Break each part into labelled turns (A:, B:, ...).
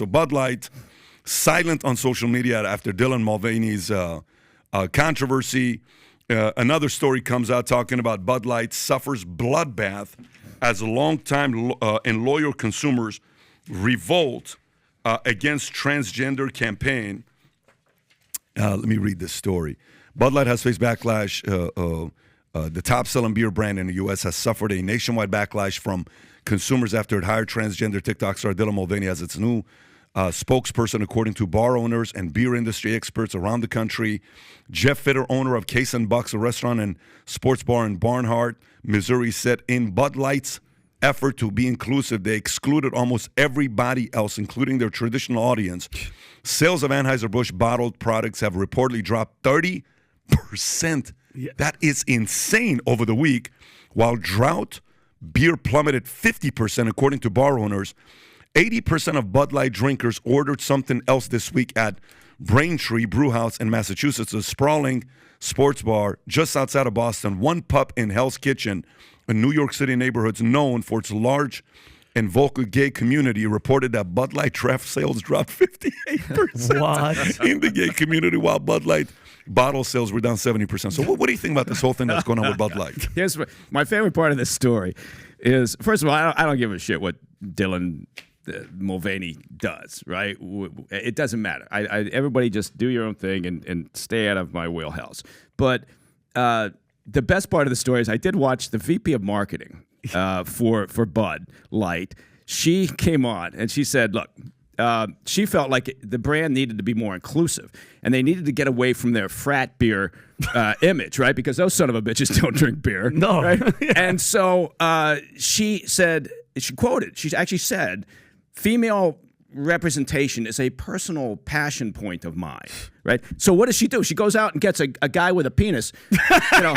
A: So Bud Light, silent on social media after Dylan Mulvaney's controversy. Another story comes out talking about Bud Light suffers bloodbath as longtime and loyal consumers revolt against transgender campaign. Let me read this story. Bud Light has faced backlash. The top-selling beer brand in the U.S. has suffered a nationwide backlash from consumers after it hired transgender TikTok star Dylan Mulvaney as its new spokesperson, according to bar owners and beer industry experts around the country. Jeff Fitter, owner of Case and Bucks, a restaurant and sports bar in Barnhart, Missouri, said in Bud Light's effort to be inclusive, they excluded almost everybody else, including their traditional audience. Sales of Anheuser-Busch bottled products have reportedly dropped 30%. Yeah. That is insane over the week, while drought beer plummeted 50%, according to bar owners. 80% of Bud Light drinkers ordered something else this week at Braintree Brewhouse in Massachusetts, a sprawling sports bar just outside of Boston. One Pup in Hell's Kitchen, a New York City neighborhood known for its large and vocal gay community, reported that Bud Light draft sales dropped 58% in the gay community, while Bud Light bottle sales were down 70%. So what do you think about this whole thing that's going on with Bud Light?
B: Here's my favorite part of this story is, first of all, I don't give a shit what Dylan Mulvaney does, right? It doesn't matter. Everybody just do your own thing and stay out of my wheelhouse. But the best part of the story is I did watch the VP of marketing for Bud Light. She came on and she said, look, she felt like the brand needed to be more inclusive, and they needed to get away from their frat beer image, right? Because those son of a bitches don't drink beer.
C: No.
B: Right?
C: Yeah.
B: And so she said, she quoted, she actually said, female representation is a personal passion point of mine, right? So what does she do? She goes out and gets a guy with a penis, you know,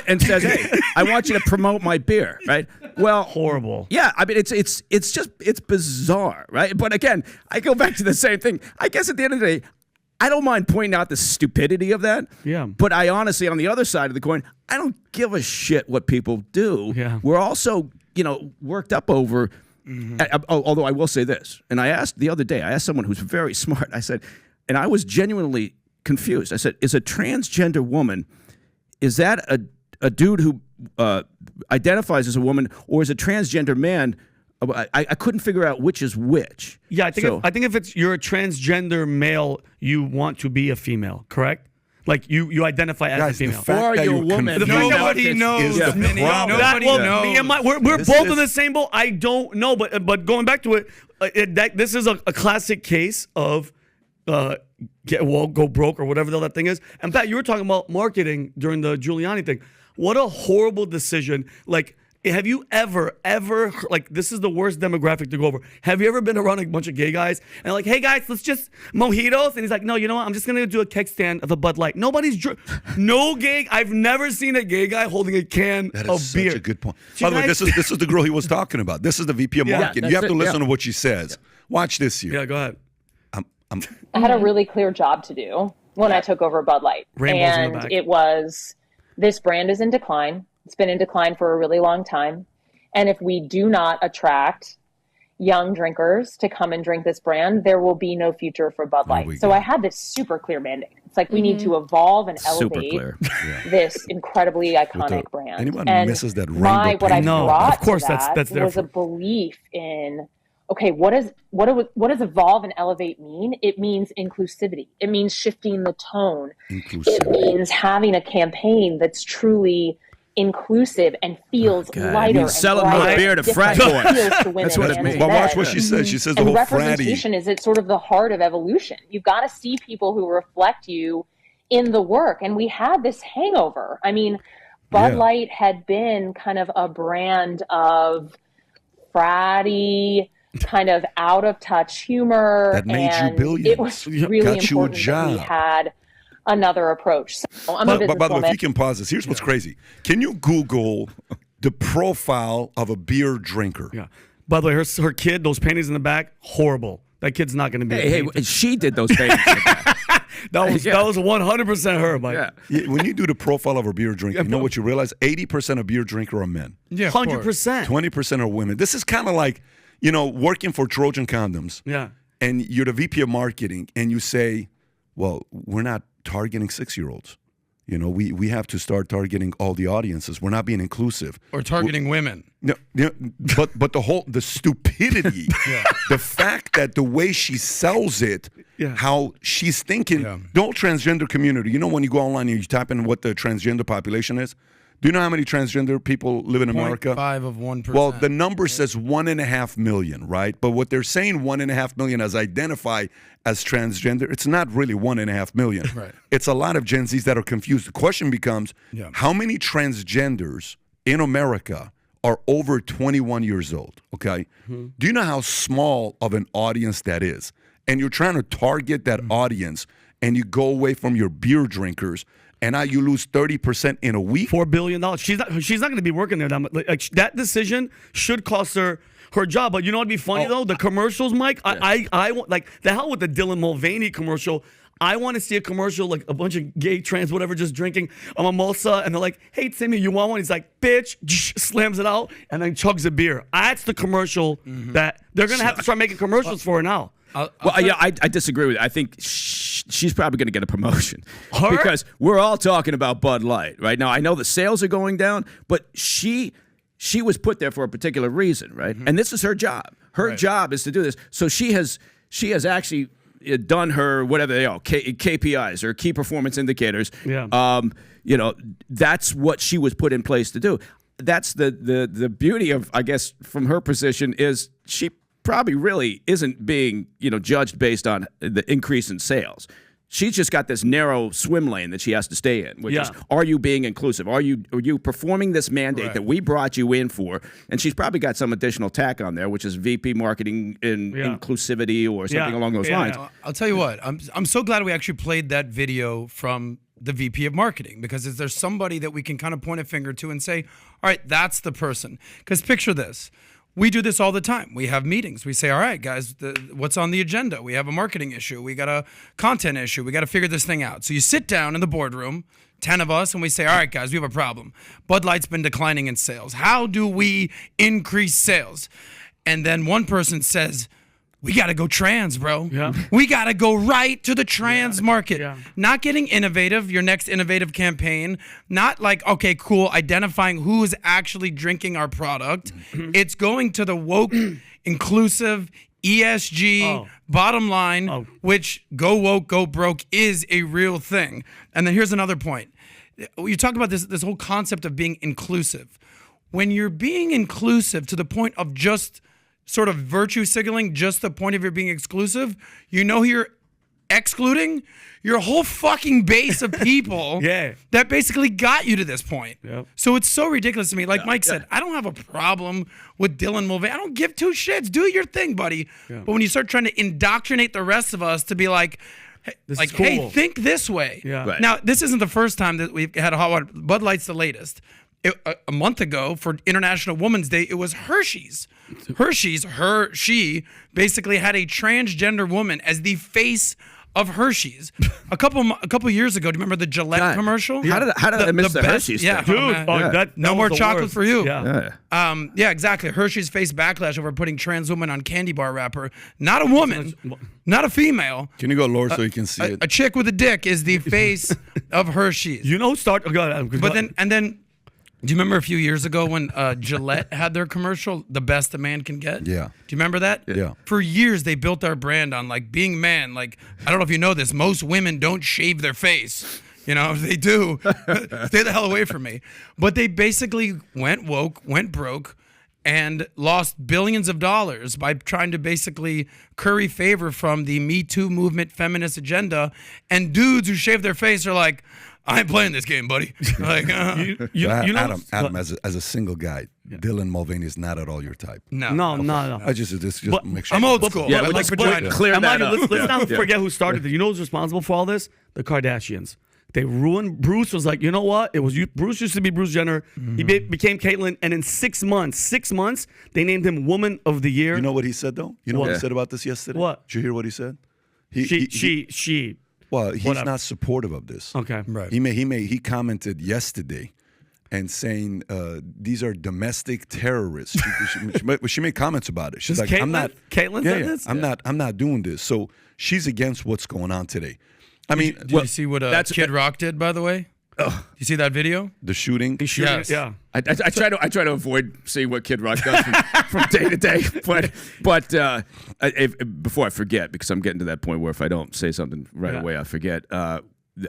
B: and says, hey, I want you to promote my beer, right? Well,
C: horrible.
B: Yeah, I mean, it's bizarre, right? But again, I go back to the same thing. I guess at the end of the day, I don't mind pointing out the stupidity of that.
C: Yeah.
B: But I honestly, on the other side of the coin, I don't give a shit what people do.
C: Yeah.
B: We're also, worked up over. Although I will say this, and I asked the other day, I asked someone who's very smart. I said, and I was genuinely confused. I said, is a transgender woman, is that a dude who identifies as a woman, or is a transgender man? I couldn't figure out which is which.
C: Yeah, I think if you're a transgender male, you want to be a female, correct? Like you identify as a female.
B: Or you're a woman.
C: Nobody knows.
A: Nobody knows.
C: We're both in the same boat. I don't know, but going back to it, this is a classic case of go broke or whatever the hell that thing is. And Pat, you were talking about marketing during the Giuliani thing. What a horrible decision. Like, have you ever, like, this is the worst demographic to go over. Have you ever been around a bunch of gay guys and like, hey guys, let's just mojitos? And he's like, no, you know what? I'm just going to do a keg stand of a Bud Light. No gay, I've never seen a gay guy holding a can of beer.
A: That is such a good point. By the way, this is the girl he was talking about. This is the VP of marketing. You have to listen to what she says. Watch this here.
C: Yeah, go ahead.
D: I had a really clear job to do when I took over Bud Light.
C: Rainbows in the back.
D: It was, this brand is in decline. It's been in decline for a really long time. And if we do not attract young drinkers to come and drink this brand, there will be no future for Bud Light. So I had this super clear mandate. It's like we need to evolve and elevate this incredibly iconic brand.
A: Anybody misses that rainbow?
D: What I brought
C: of course,
D: to that
C: that's
D: was a belief in, okay, what does evolve and elevate mean? It means inclusivity. It means shifting the tone. It means having a campaign that's truly inclusive and feels lighter. And
B: selling more beer to frat boys.
D: That's
B: what it means.
A: Well, watch what she says. She says the
D: and
A: whole
D: representation is at sort of the heart of evolution. You've got to see people who reflect you in the work. And we had this hangover. I mean, Bud Light had been kind of a brand of fratty, kind of out of touch humor.
A: That made you billions.
D: It was really important that we had another approach. So I'm a businesswoman.
A: By the way, if you can pause this, here's what's crazy. Can you Google the profile of a beer drinker?
C: Yeah. By the way, her kid, those panties in the back, horrible. That kid's not going to be.
B: Hey, she did those panties in the back.
C: That was 100% her, Mike.
A: Yeah. When you do the profile of a beer drinker, you know what you realize? 80% of beer drinker are men.
C: Yeah, 100%.
A: 20% are women. This is kind of like, working for Trojan Condoms.
C: Yeah.
A: And you're the VP of marketing, and you say, well, we're not targeting 6-year-olds. We have to start targeting all the audiences. We're not being inclusive.
E: Or targeting women.
A: No, but the stupidity, the fact that the way she sells it, how she's thinking, the whole transgender community. When you go online and you type in what the transgender population is, do you know how many transgender people live in America?
E: 0.5 of 1%.
A: Well, the number says 1.5 million, right? But what they're saying 1.5 million as identify as transgender, it's not really 1.5 million.
E: Right.
A: It's a lot of Gen Zs that are confused. The question becomes, how many transgenders in America are over 21 years old, okay? Do you know how small of an audience that is? And you're trying to target that audience, and you go away from your beer drinkers, and now you lose 30% in a week?
C: $4 billion. She's not going to be working there. That decision should cost her job. But you know what'd be funny, though? The commercials, Mike. I want, like, the hell with the Dylan Mulvaney commercial. I want to see a commercial, like a bunch of gay, trans, whatever, just drinking a mimosa, and they're like, hey, Timmy, you want one? He's like, bitch, slams it out, and then chugs a beer. That's the commercial that they're going to have to start making commercials for now.
B: I disagree with you. I think she's probably going to get a promotion.
C: Her?
B: Because we're all talking about Bud Light right now. I know the sales are going down, but she was put there for a particular reason, right? And this is her job. Her job is to do this. So she has actually done her whatever they are, KPIs or key performance indicators.
C: Yeah.
B: That's what she was put in place to do. That's the beauty of, I guess, from her position is she probably really isn't being, judged based on the increase in sales. She's just got this narrow swim lane that she has to stay in, which is, are you being inclusive? Are you performing this mandate that we brought you in for? And she's probably got some additional tack on there, which is VP marketing and inclusivity or something along those lines.
E: I'll tell you what, I'm so glad we actually played that video from the VP of marketing, because there's somebody that we can kind of point a finger to and say, all right, that's the person. Because picture this. We do this all the time. We have meetings. We say, all right, guys, what's on the agenda? We have a marketing issue. We got a content issue. We got to figure this thing out. So you sit down in the boardroom, 10 of us, and we say, all right, guys, we have a problem. Bud Light's been declining in sales. How do we increase sales? And then one person says, we got to go trans, bro.
C: Yeah.
E: We got to go right to the trans market.
C: Yeah.
E: Not getting innovative, your next innovative campaign. Not like, okay, cool, identifying who's actually drinking our product. It's going to the woke, inclusive, ESG, bottom line, which go woke, go broke is a real thing. And then here's another point. You talk about this whole concept of being inclusive. When you're being inclusive to the point of just sort of virtue signaling, just the point of your being exclusive, who you're excluding? Your whole fucking base of people that basically got you to this point.
C: Yep.
E: So it's so ridiculous to me. Like Mike said, I don't have a problem with Dylan Mulvaney. I don't give two shits. Do your thing, buddy. Yeah. But when you start trying to indoctrinate the rest of us to be like, hey, think this way.
C: Yeah.
B: Right.
E: Now, this isn't the first time that we've had a hot water. Bud Light's the latest. A month ago for International Women's Day, it was Hershey's. She basically had a transgender woman as the face of Hershey's. A couple years ago, do you remember the Gillette commercial?
B: How did I miss the Hershey's?
E: Yeah,
C: dude.
E: No more chocolate for you.
C: Yeah.
E: Exactly. Hershey's faced backlash over putting trans women on candy bar wrapper. Not a woman, not a female.
A: Can you go lower so you can see it?
E: A chick with a dick is the face of Hershey's. But then. Do you remember a few years ago when Gillette had their commercial, The Best a Man Can Get?
A: Yeah.
E: Do you remember that?
A: Yeah.
E: For years, they built our brand on, like, being man. Like, I don't know if you know this, most women don't shave their face. If they do, stay the hell away from me. But they basically went woke, went broke, and lost billions of dollars by trying to basically curry favor from the Me Too movement feminist agenda. And dudes who shave their face are like, I ain't playing this game, buddy. Like,
A: Adam, as a single guy, Dylan Mulvaney is not at all your type.
E: No.
A: I just make sure.
E: I'm old school.
B: Yeah,
E: I like vagina.
B: clear that up.
C: Let's not forget who started it. You know who's responsible for all this? The Kardashians. They ruined. Bruce was like, you know what? It was you. Bruce used to be Bruce Jenner. He became Caitlyn, and in 6 months, they named him Woman of the Year.
A: You know what he said though? You know what he said about this yesterday?
C: What?
A: Did you hear what he said?
C: She.
A: Well, he's
C: Whatever.
A: not supportive of this.
C: Okay.
E: Right.
A: He commented yesterday and saying these are domestic terrorists. She made comments about it. She's
C: Does
A: like,
C: Caitlyn-
A: I'm not.
C: Caitlyn said this?
A: I'm not doing this. So she's against what's going on today. I mean,
E: Did you see what Kid Rock did, by the way? You see that video?
A: the shooting.
E: Yes.
C: Yeah.
B: I try to avoid seeing what Kid Rock does from day to day, but before I forget, because I'm getting to that point where if I don't say something right away, I forget.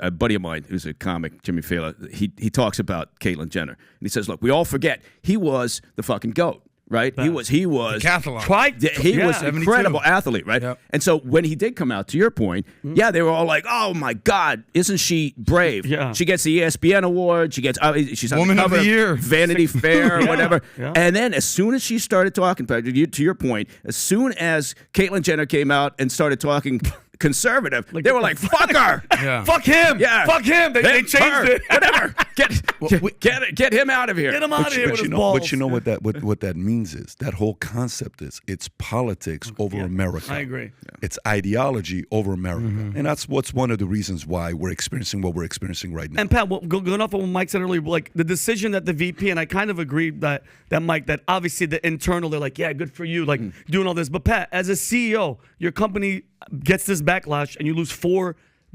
B: A buddy of mine who's a comic, Jimmy Fallon, he talks about Caitlyn Jenner, and he says, "Look, we all forget he was the fucking GOAT." Right, he was
E: Decathlon.
B: he was an
E: 72.
B: incredible athlete, right?
E: Yep.
B: And so when he did come out, to your point, they were all like, "Oh my God, isn't she brave?
C: Yeah.
B: She gets the ESPN award. She gets she's on
E: Woman
B: the
E: of
B: cover
E: the Year.
B: Vanity Fair, or whatever."
C: Yeah.
B: And then as soon as she started talking, to your point, as soon as Caitlyn Jenner came out and started talking conservative, they were like, "Fuck her."
E: Yeah.
C: Fuck him.
B: Yeah.
C: Fuck him. They changed
B: Her,
C: it.
B: whatever. Get him out of here.
C: Get him out of here with his
A: But
C: balls.
A: you know what that means is that whole concept is it's politics over America.
C: I agree.
A: It's ideology over America, and that's what's one of the reasons why we're experiencing what we're experiencing right now.
C: And Pat, going off of what Mike said earlier, like the decision that the VP, and I kind of agree that Mike, that obviously the internal, they're like, yeah, good for you, like doing all this. But Pat, as a CEO, your company gets this backlash, and you lose $4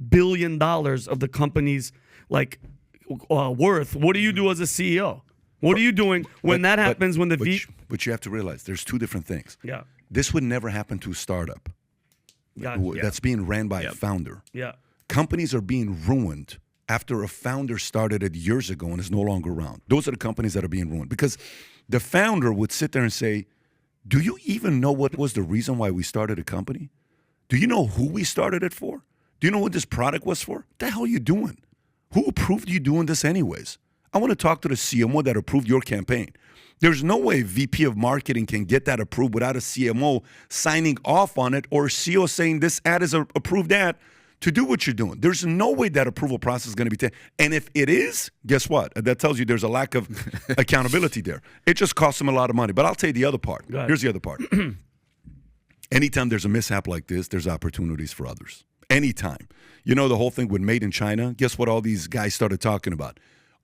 C: billion of the company's worth. What do you do as a CEO? What are you doing when that happens? When the VP,
A: but you have to realize there's two different things.
C: yeah,
A: This would never happen to a startup that's being ran by a founder.
C: yeah.
A: Companies are being ruined after a founder started it years ago and is no longer around. Those are the companies that are being ruined because the founder would sit there and say, "Do you even know what was the reason why we started a company? Do you know who we started it for? Do you know what this product was for? What the hell are you doing? Who approved you doing this anyways? I want to talk to the CMO that approved your campaign." There's no way VP of marketing can get that approved without a CMO signing off on it or a CEO saying this ad is an approved ad to do what you're doing. There's no way that approval process is going to be taken. And if it is, guess what? That tells you there's a lack of accountability there. It just costs them a lot of money. But I'll tell you the other part. Here's the other part. Anytime there's a mishap like this, there's opportunities for others. Anytime. You know the whole thing with made in China? Guess what all these guys started talking about?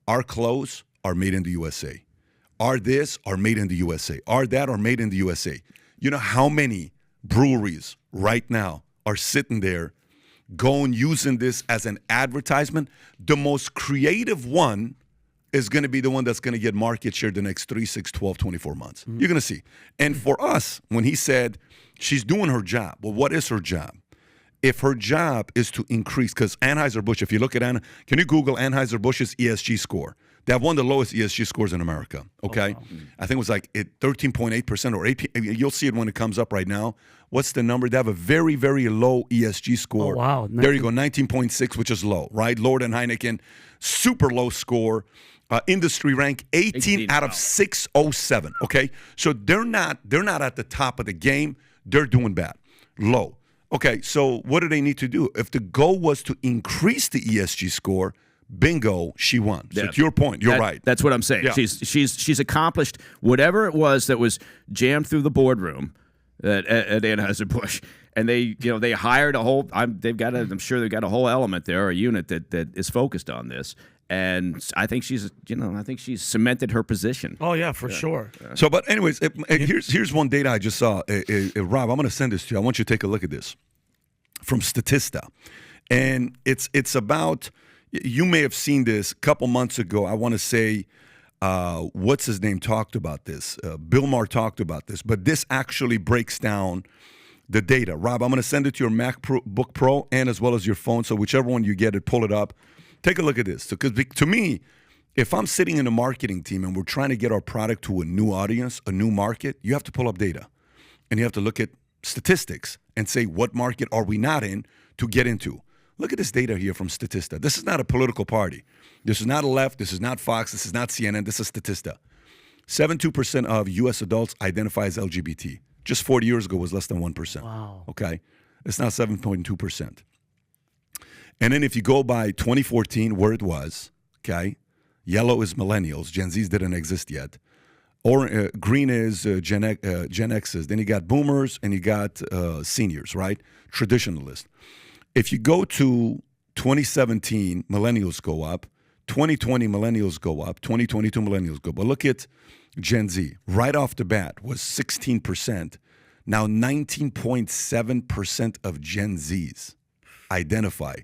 A: Our clothes are made in the USA. Our this are made in the USA. Our that are made in the USA. You know how many breweries right now are sitting there going using this as an advertisement? The most creative one is going to be the one that's going to get market share the next 3, 6, 12, 24 months. You're going to see. And for us, when he said she's doing her job, well, what is her job? If her job is to increase, because Anheuser-Busch, if you look at can you Google Anheuser-Busch's ESG score? They have one of the lowest ESG scores in America, okay? Oh, wow. I think it was like 13.8% or 8. You'll see it when it comes up right now. What's the number? They have a very, very low ESG score.
C: Oh, wow.
A: There you go, 19.6, which is low, right? Lower than Heineken, super low score. Industry rank 18 out of 607, okay? So they're not at the top of the game. They're doing bad, low. Okay, so what do they need to do? If the goal was to increase the ESG score, bingo, she won. So to your point, you're right.
B: That's what I'm saying.
A: Yeah.
B: She's accomplished whatever it was that was jammed through the boardroom at Anheuser-Busch, and they hired a whole. I'm sure they've got a whole element there, a unit that is focused on this. And I think she's cemented her position.
C: Oh yeah, for sure.
A: So, but anyways, here's one data I just saw. Rob, I'm going to send this to you. I want you to take a look at this from Statista, and it's about. You may have seen this a couple months ago. I want to say, what's his name talked about this. Bill Maher talked about this, but this actually breaks down the data. Rob, I'm going to send it to your MacBook Pro and as well as your phone. So whichever one you get it, pull it up. Take a look at this. Because to me, if I'm sitting in a marketing team and we're trying to get our product to a new audience, a new market, you have to pull up data. And you have to look at statistics and say, what market are we not in to get into? Look at this data here from Statista. This is not a political party. This is not a left. This is not Fox. This is not CNN. This is Statista. 72% of U.S. adults identify as LGBT. Just 40 years ago was less than 1%.
C: Wow.
A: Okay? It's now 7.2%. And then if you go by 2014, where it was, okay, yellow is millennials. Gen Zs didn't exist yet. Or green is Gen X's. Then you got boomers and you got seniors, right? Traditionalists. If you go to 2017, millennials go up. 2020 millennials go up, 2022 millennials go up. But look at Gen Z. Right off the bat was 16%. Now 19.7% of Gen Zs identify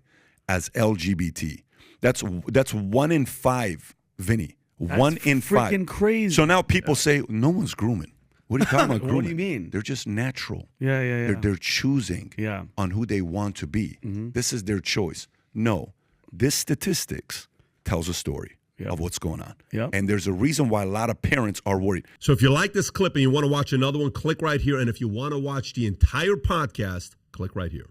A: as LGBT. That's 1 in 5, Vinny. One in 5.
C: Freaking crazy.
A: So now people say, no one's grooming. What are you talking about grooming?
C: What do you mean?
A: They're just natural.
C: Yeah.
A: They're choosing on who they want to be. This is their choice. No, this statistics tells a story of what's going on.
C: Yep.
A: And there's a reason why a lot of parents are worried.
F: So if you like this clip and you want to watch another one, click right here. And if you want to watch the entire podcast, click right here.